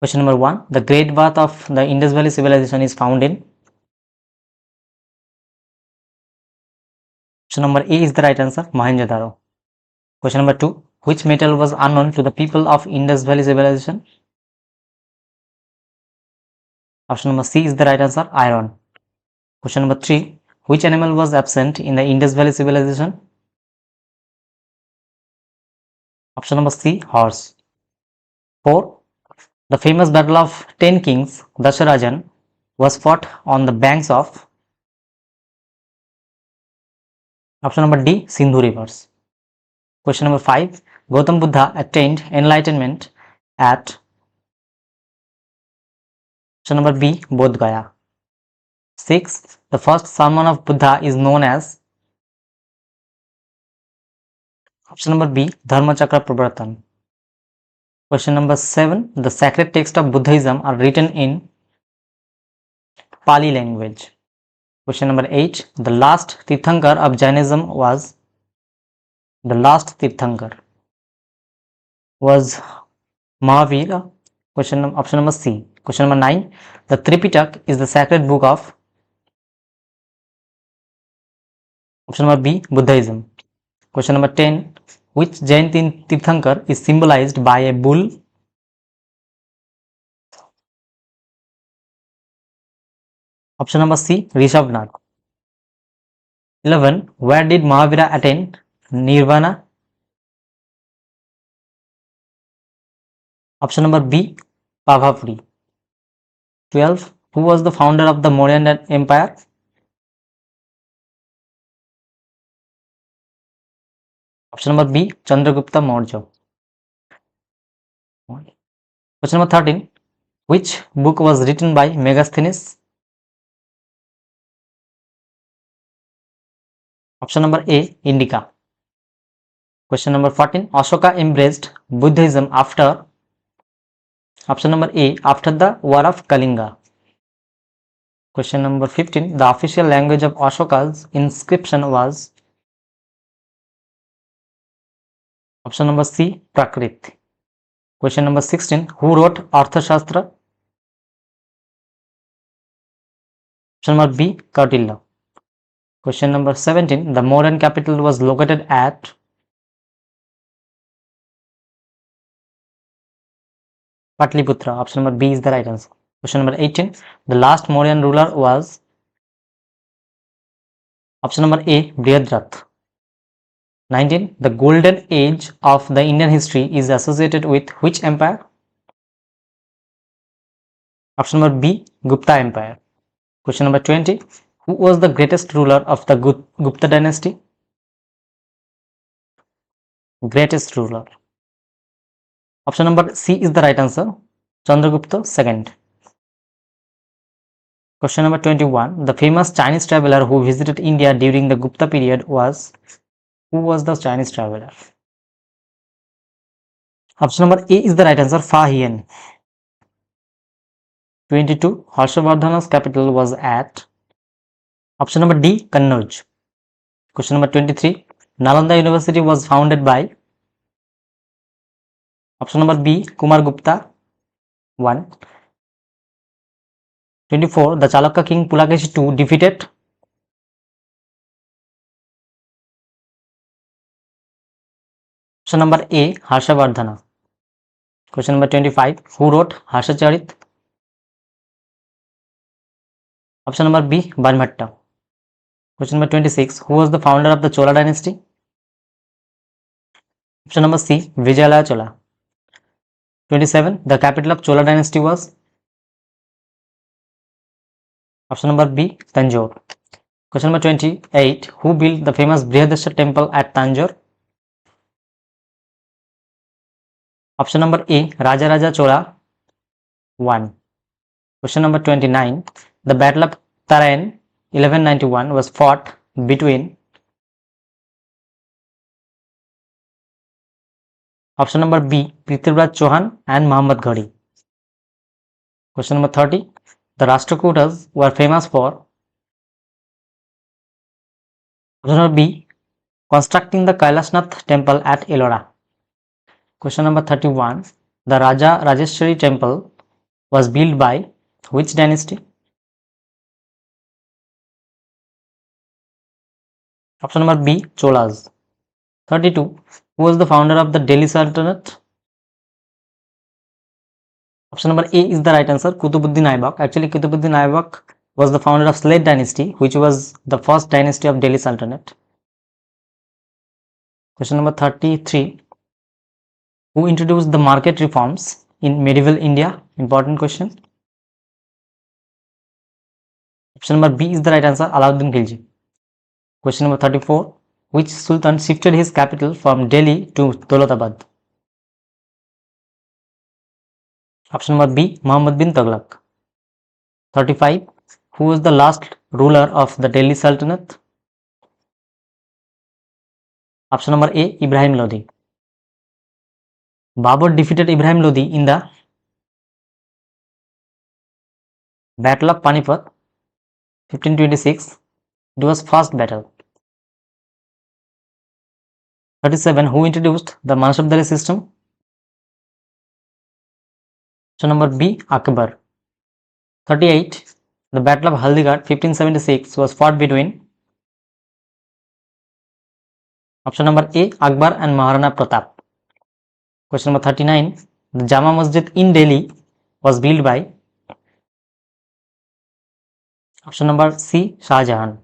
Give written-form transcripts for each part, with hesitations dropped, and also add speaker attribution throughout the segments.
Speaker 1: Question number 1. The Great Bath of the Indus Valley Civilization is found in. Option number A is the right answer, Mohenjo-daro. Question number 2. Which metal was unknown to the people of Indus Valley Civilization? Option number C is the right answer, iron. Question number 3. Which animal was absent in the Indus Valley Civilization? Option number C, horse. 4. The famous battle of 10 kings, Dasharajan, was fought on the banks of. Option number D, Sindhu rivers. Question number 5. Gautam Buddha attained enlightenment at. Option number B, Bodh Gaya. 6. The first sermon of Buddha is known as. Option number B, Dharmachakra Pravartan. Question number 7. The sacred texts of Buddhism are written in Pali language. Question number 8. The last Tirthankar of Jainism was. The last Tirthankar was Mahavira. Option number C. Question number 9. The Tripitaka is the sacred book of. Option number B, Buddhism. Question number 10. Which Jain Tirthankar is symbolized by a bull? Option number C, Rishabhnath. 11. Where did Mahavira attain Nirvana? Option number B, Pavapuri. 12. Who was the founder of the Mauryan Empire? Option number B, Chandragupta Maurya. Question number 13. Which book was written by Megasthenes? Option number A, Indica. Question number 14. Ashoka embraced Buddhism after. Option number A, after the War of Kalinga. Question number 15. The official language of Ashoka's inscription was. Option number C, Prakrit. Question number 16. Who wrote Arthashastra? Option number B, Kautilya. Question number 17. The Mauryan capital was located at. Patliputra. Option number B is the right answer. Question number 18. The last Mauryan ruler was. Option number A, Brihadrath. 19. The golden age of the Indian history is associated with which empire? Option number B, Gupta Empire. Question number 20. Who was the greatest ruler of the Gupta dynasty? Greatest ruler. Option number C is the right answer, Chandragupta II. Question number 21. The famous Chinese traveler who visited India during the Gupta period was. Who was the Chinese traveler? Option number A is the right answer, Fa Hien. 22. Harshavardhana's capital was at. Option number D, Kannauj. Question number 23. Nalanda University was founded by. Option number B, Kumar Gupta 1. 24. The Chalukya king Pulakeshi II defeated. Option number A, Harshavardhana. Question number 25. Who wrote Harshacharit? Option number B, Banbhatta. Question number 26. Who was the founder of the Chola dynasty? Option number C, Vijayalaya Chola. 27. The capital of Chola dynasty was. Option number B, Tanjore. Question number 28. Who built the famous Brihadashar temple at Tanjore? Option number A, Rajaraja Chola 1. Question number 29. The Battle of Tarain 1191 was fought between. Option number B, Prithviraj Chauhan and Muhammad Ghari. Question number 30. The Rashtrakutas were famous for. Option number B, constructing the Kailashnath temple at Ellora. Question number 31. The Raja Rajeshwari temple was built by which dynasty? Option number B, Cholas. 32. Who was the founder of the Delhi Sultanate? Option number A is the right answer, Qutbuddin Aibak. Actually, Qutbuddin Aibak was the founder of Sylhet dynasty, which was the first dynasty of Delhi Sultanate. Question number 33. Who introduced the market reforms in medieval India? Important question. Option number B is the right answer, Alauddin Khilji. Question number 34. Which Sultan shifted his capital from Delhi to Dolatabad? Option number B, Muhammad bin Tughlaq. 35. Who was the last ruler of the Delhi Sultanate? Option number A, Ibrahim Lodi. Babur defeated Ibrahim Lodi in the Battle of Panipat, 1526. It was first battle. 37. Who introduced the Mansabdari system? Option number B, Akbar. 38. The Battle of Haldighati, 1576 was fought between option number A, Akbar and Maharana Pratap. Question number 39. The Jama Masjid in Delhi was built by option number C, Shah Jahan.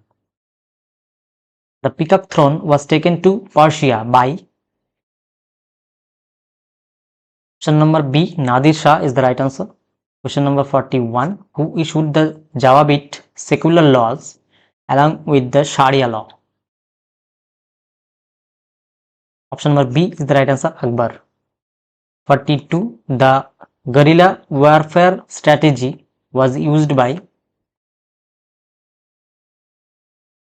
Speaker 1: The Peacock throne was taken to Persia by option number B, Nadir Shah is the right answer. Question number 41. Who issued the Jawabit secular laws along with the Sharia law? Option number B is the right answer, Akbar. 42. The guerrilla warfare strategy was used by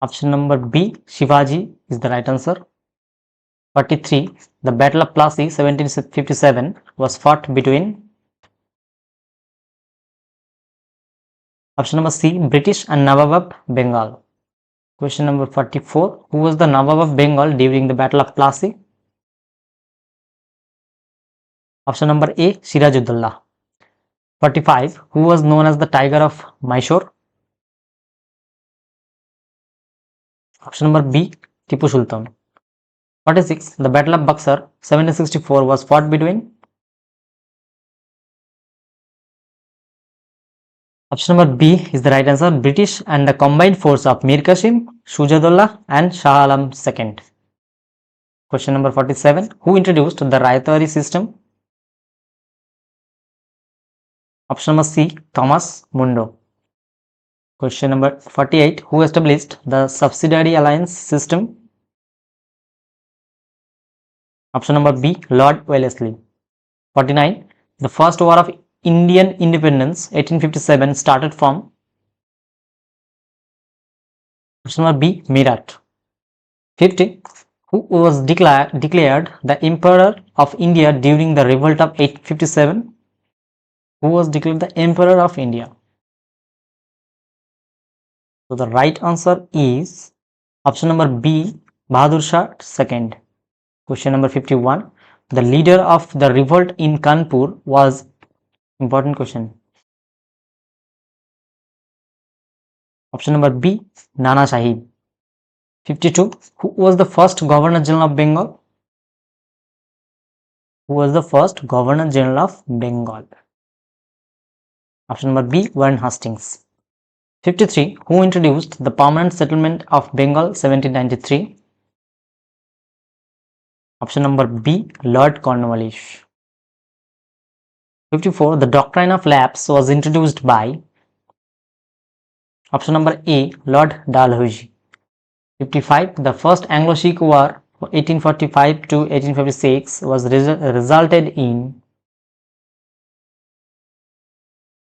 Speaker 1: option number B, Shivaji is the right answer. 43. The Battle of Plassey, 1757 was fought between option number C, British and Nawab of Bengal. Question number 44. Who was the Nawab of Bengal during the Battle of Plassey? Option number A, Sirajuddaulah. 45. Who was known as the Tiger of Mysore? Option number B, Tipu Sultan. 46. The Battle of Buxar, 1764 was fought between option number B is the right answer, British and the combined force of Mir Qasim, Shujadullah and Shah Alam II. Question number 47. Who introduced the Rayatari system? Option number C, Thomas Mundo. Question number 48. Who established the subsidiary alliance system? Option number B, Lord Wellesley. 49. The first war of Indian independence, 1857, started from option number B, Meerut. 50. Who was declared the Emperor of India during the revolt of 1857? Who was declared the Emperor of India? So the right answer is option number B, Bahadur Shah II. Question number 51. The leader of the revolt in Kanpur was important question. Option number B, Nana Sahib. 52. Who was the first Governor General of Bengal? Who was the first Governor General of Bengal? Option number B, Warren Hastings. 53. Who introduced the permanent settlement of Bengal, 1793? Option number B, Lord Cornwallis. 54. The doctrine of lapse was introduced by option number A, Lord Dalhousie. 55. The first Anglo-Sikh War 1845 to 1856 was resulted in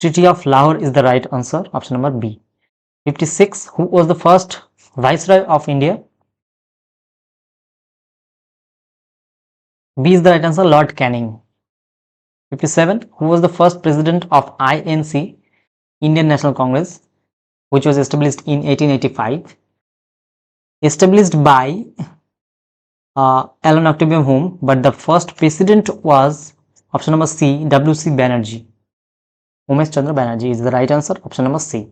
Speaker 1: Treaty of Lahore is the right answer, option number B. 56. Who was the first Viceroy of India? B is the right answer, Lord Canning. 57. Who was the first president of INC, Indian National Congress, which was established in 1885? Established by Allan Octavian Hume, but the first president was option number C, W.C. Banerjee. Umesh Chandra Banerjee is the right answer. Option number C.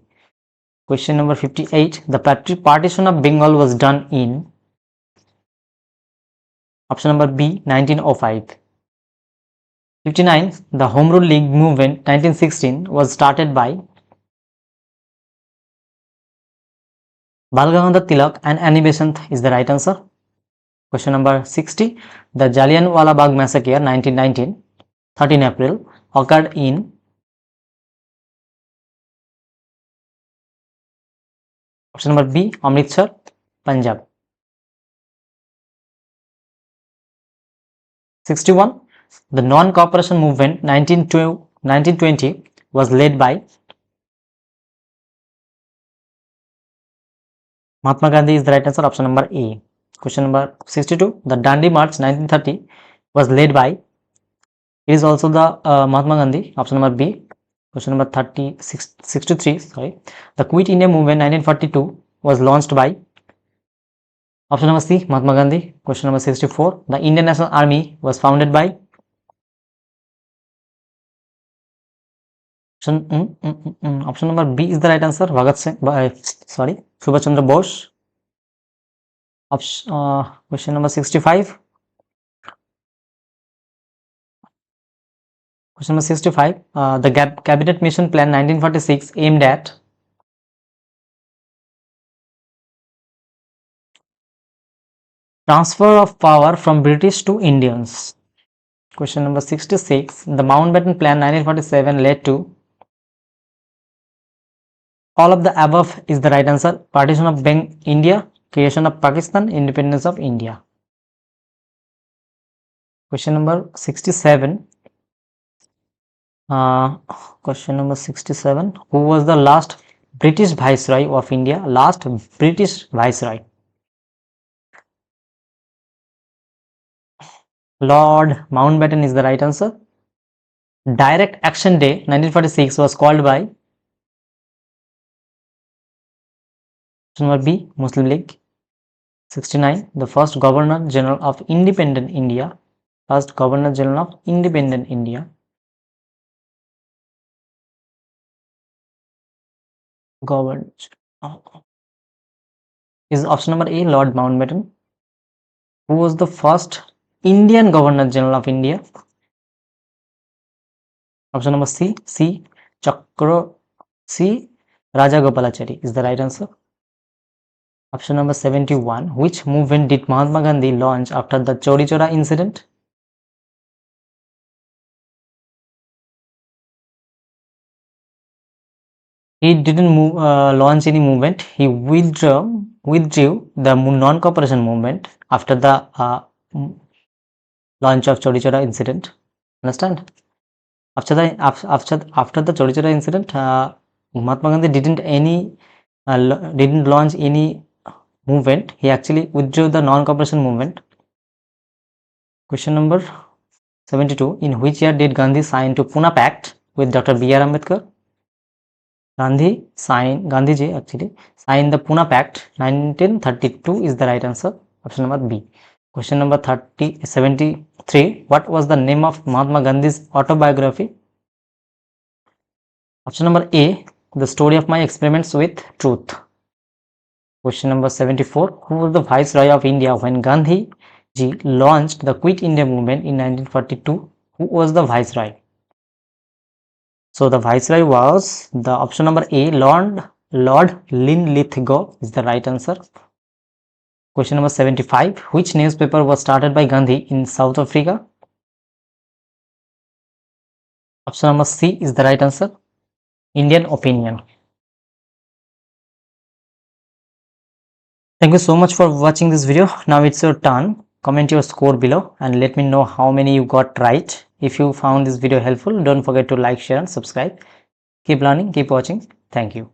Speaker 1: Question number 58. The partition of Bengal was done in option number B 1905. 59. The Home Rule League movement 1916 was started by Bal Gangadhar Tilak and Annie Besant is the right answer. Question number 60. The Jallianwala Bagh massacre 1919, 13 April occurred in option number B Amritsar, Punjab. 61. The non-cooperation movement 1920 was led by Mahatma Gandhi is the right answer. Option number A. Question number 62. The Dandi March 1930 was led by, it is also the Mahatma Gandhi. Option number B. Question number 63. Sorry. The Quit India movement 1942 was launched by option number C Mahatma Gandhi. Question number 64. The Indian National Army was founded by option number B is the right answer. Bhagat Singh, Subhash Chandra Bose. Question number 65. Question number 65. The Cabinet Mission Plan 1946 aimed at transfer of power from British to Indians. Question number 66. The Mountbatten Plan 1947 led to, all of the above is the right answer. Partition of India, creation of Pakistan, independence of India. Question number 67. Question number 67. Who was the last British Viceroy of India? Last British Viceroy. Lord Mountbatten is the right answer. Direct Action Day 1946 was called by option number B Muslim League. 69. The first Governor General of Independent India. First Governor General of Independent India. Is option number A Lord Mountbatten. Who was the first Indian Governor General of India? Option number C Rajagopalachari is the right answer. Option number 71. Which movement did Mahatma Gandhi launch after the Chauri Chaura incident? He didn't launch any movement. He withdrew the non-cooperation movement after the launch of Chauri Chaura incident. Understand? After the Chauri Chaura incident, Mahatma Gandhi didn't launch any movement. He actually withdrew the non-cooperation movement. Question number 72. In which year did Gandhi sign to Pune Pact with Dr. B.R. Ambedkar? Gandhiji signed the Pune Pact 1932 is the right answer. Option number B. Question number 73. What was the name of Mahatma Gandhi's autobiography? Option number A. The Story of My Experiments with Truth. Question number 74. Who was the Viceroy of India when Gandhi ji launched the Quit India movement in 1942? Who was the Viceroy? So the Viceroy was the option number A Lord Linlithgow is the right answer. Question number 75. Which newspaper was started by Gandhi in South Africa? Option number C is the right answer. Indian Opinion. Thank you so much for watching this video. Now it's your turn. Comment your score below and let me know how many you got right. If you found this video helpful, don't forget to like, share and subscribe. Keep learning, keep watching. Thank you.